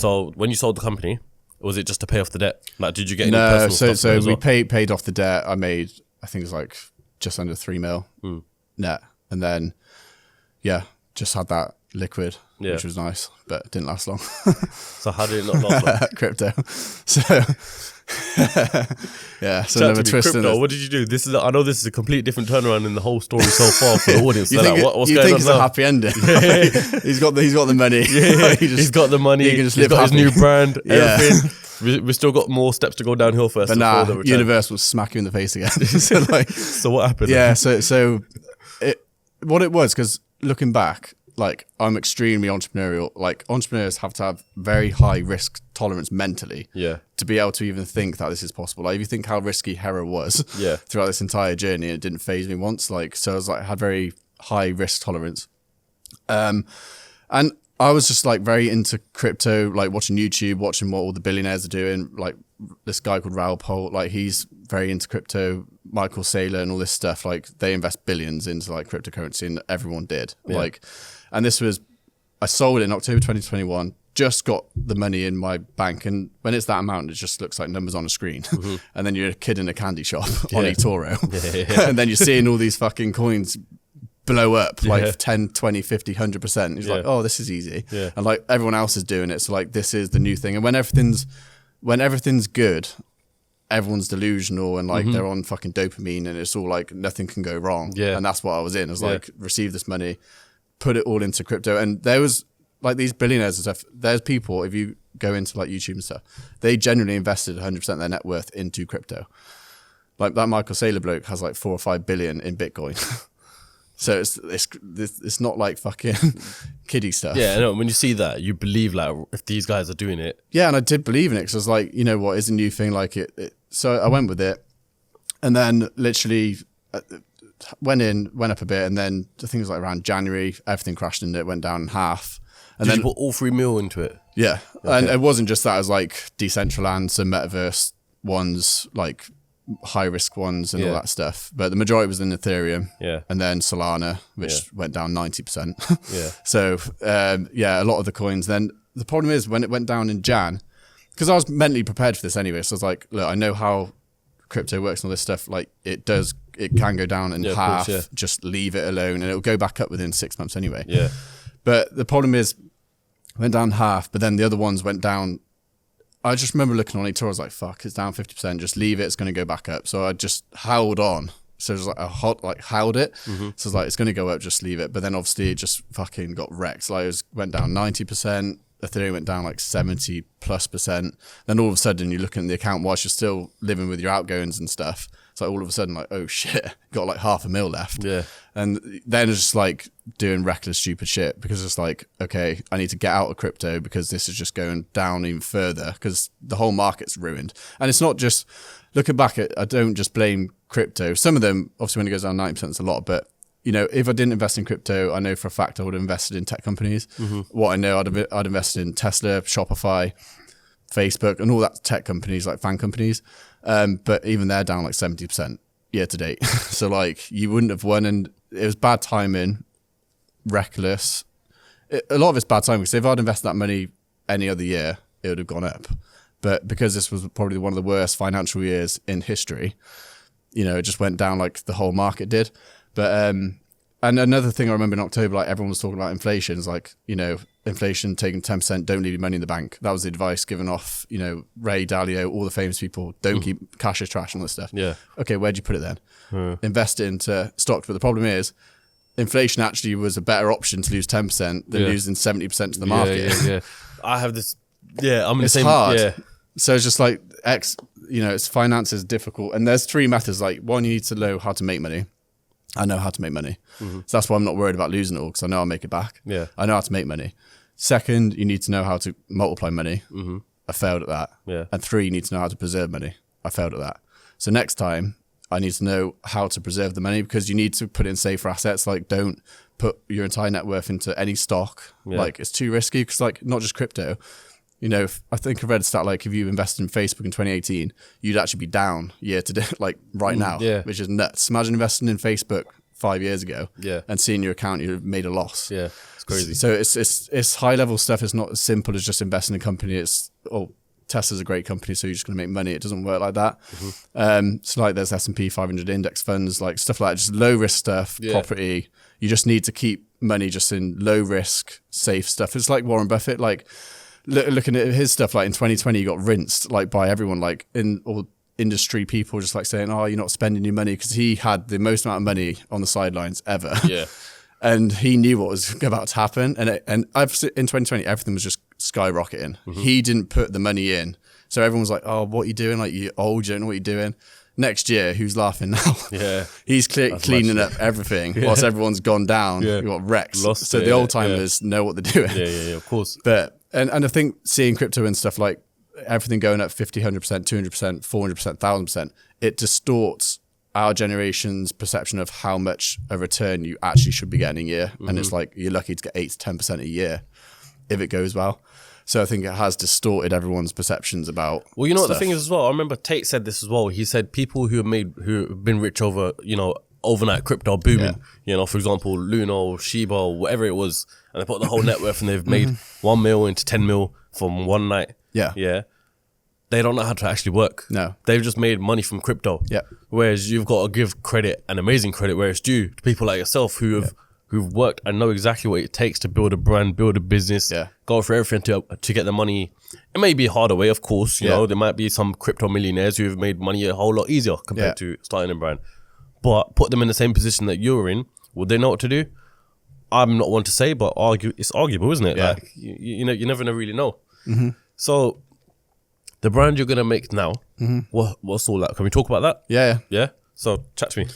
So when you sold the company, was it just to pay off the debt? Like, did you get any No, personal stuff? so we paid off the debt. I made, I think it was like just under 3 mil net. And then, just had that liquid, which was nice, but it didn't last long. So how did it not last long? Crypto. So, so another twist. Crypto, what did you do? I know this is a complete different turnaround in the whole story so far for the audience. What's going on You think it's a happy ending. He's got the money. He's got the money. He's got his new brand, everything. We still got more steps to go downhill first. But nah, universe will smack you in the face again. So what happened? Yeah, what it was, because looking back, like, I'm extremely entrepreneurial. Like, entrepreneurs have to have very high risk tolerance mentally to be able to even think that this is possible. Like, if you think how risky Hera was throughout this entire journey, it didn't faze me once. Like, so I was like, I had very high risk tolerance. And I was just like very into crypto, like watching YouTube, watching what all the billionaires are doing. Like this guy called Raoul Pol, like he's very into crypto. Michael Saylor and all this stuff, like they invest billions into like cryptocurrency, and everyone did. Like, and I sold it in October 2021. Just got the money in my bank, and when it's that amount, it just looks like numbers on a screen. And then you're a kid in a candy shop on eToro, and then you're seeing all these fucking coins blow up like 10, 20, 50, 100%. He's like, oh, this is easy. And like everyone else is doing it. So like, this is the new thing. And when everything's good, everyone's delusional and like they're on fucking dopamine, and it's all like nothing can go wrong. And that's what I was in. I was like, receive this money, put it all into crypto. And there was like these billionaires and stuff. There's people, if you go into like YouTube and stuff, they genuinely invested 100% of their net worth into crypto. Like that Michael Saylor bloke has like 4 or 5 billion in Bitcoin. So it's not like fucking kiddie stuff. Yeah, no, when you see that, you believe like if these guys are doing it. Yeah, and I did believe in it because I was like, you know what, it's a new thing. Like so I went with it, and then literally went up a bit, and then I think it was like around January, everything crashed and it went down in half. And Did then you put all 3 mil into it? Yeah, and it wasn't just that. It was like Decentraland, some metaverse ones, like high risk ones and all that stuff, but the majority was in Ethereum, and then Solana, which went down 90%. So a lot of the coins. Then the problem is when it went down in Jan, because I was mentally prepared for this anyway, so I was like, look, I know how crypto works and all this stuff. Like it can go down in half. Course, just leave it alone, and it'll go back up within 6 months anyway. But the problem is it went down half, but then the other ones went down. I just remember looking on eToro, I was like, fuck, it's down 50%, just leave it, it's going to go back up. So I just held on. So it was like held it. So it's like, it's going to go up, just leave it. But then obviously it just fucking got wrecked. Like went down 90%, Ethereum went down like 70+%. Then all of a sudden you're looking at the account whilst you're still living with your outgoings and stuff. It's like all of a sudden like, oh shit, got like $500,000 left. And then it's just like doing reckless, stupid shit, because it's like, okay, I need to get out of crypto because this is just going down even further because the whole market's ruined. And it's not just, looking back at, I don't just blame crypto. Some of them, obviously when it goes down 90%, it's a lot, but you know, if I didn't invest in crypto, I know for a fact I would have invested in tech companies. What I know, I'd invested in Tesla, Shopify, Facebook, and all that tech companies, like fan companies. But even they're down like 70% year to date. So like you wouldn't have won, and it was bad timing, reckless. A lot of it's bad timing, because if I'd invested that money any other year, it would have gone up. But because this was probably one of the worst financial years in history, you know, it just went down like the whole market did. But and another thing I remember in October, like everyone was talking about inflation. It's like, you know, inflation taking 10%, don't leave your money in the bank. That was the advice given off, you know, Ray Dalio, all the famous people. Don't keep cash as trash and all this stuff. Okay, where'd you put it then? Invest it into stocks. But the problem is, inflation actually was a better option to lose 10% than losing 70% to the market. I have this. I'm in the it's same. Hard. So it's just like you know, it's finance is difficult, and there's 3 methods. Like one, you need to know how to make money. I know how to make money. So that's why I'm not worried about losing it all, because I know I'll make it back. I know how to make money. Second, you need to know how to multiply money. I failed at that. And 3, you need to know how to preserve money. I failed at that. So next time, I need to know how to preserve the money, because you need to put in safer assets. Like, don't put your entire net worth into any stock. Like, it's too risky, because like, not just crypto. You know, I think I read a stat, like if you invested in Facebook in 2018, you'd actually be down year to day, like right now, which is nuts. Imagine investing in Facebook 5 years ago. Yeah. And seeing your account, you've made a loss. Yeah. It's crazy. So it's high level stuff. It's not as simple as just investing in a company. It's, Tesla's a great company, so you're just going to make money. It doesn't work like that. So like there's S&P 500 index funds, like stuff like that, just low risk stuff, property. You just need to keep money just in low risk, safe stuff. It's like Warren Buffett, like looking at his stuff, like in 2020, he got rinsed like by everyone, like in all industry people just like saying, oh, you're not spending your money, because he had the most amount of money on the sidelines ever. Yeah. And he knew what was about to happen. And in 2020, everything was just skyrocketing. He didn't put the money in. So everyone was like, oh, what are you doing? Like, you're old, you don't know what you're doing. Next year, who's laughing now? Yeah. He's cleaning up everything whilst everyone's gone down. You've got wrecks. So the old timers know what they're doing. Yeah, of course. But, and I think seeing crypto and stuff like everything going up 50, 100%, 200%, 400%, 1000%, it distorts our generation's perception of how much a return you actually should be getting a year. And it's like, you're lucky to get 8 to 10% a year if it goes well. So I think it has distorted everyone's perceptions about Well, you know stuff. what the thing is as well? I remember Tate said this as well. He said people who've been rich over, overnight crypto booming, for example, Luna or Shiba or whatever it was, and they put the whole net worth and they've made 1 mil into 10 mil from one night. Yeah. They don't know how to actually work. No. They've just made money from crypto. Yeah. Whereas you've got to give credit, and amazing credit, where it's due to people like yourself who've worked and know exactly what it takes to build a brand, build a business, go through everything to get the money. It may be a harder way, of course. You know, there might be some crypto millionaires who've made money a whole lot easier compared to starting a brand. But put them in the same position that you're in, would they know what to do? I'm not one to say, but it's arguable, isn't it? Yeah. Like, you never really know. So the brand you're going to make now, what's all that? Can we talk about that? Yeah. Yeah? So chat to me.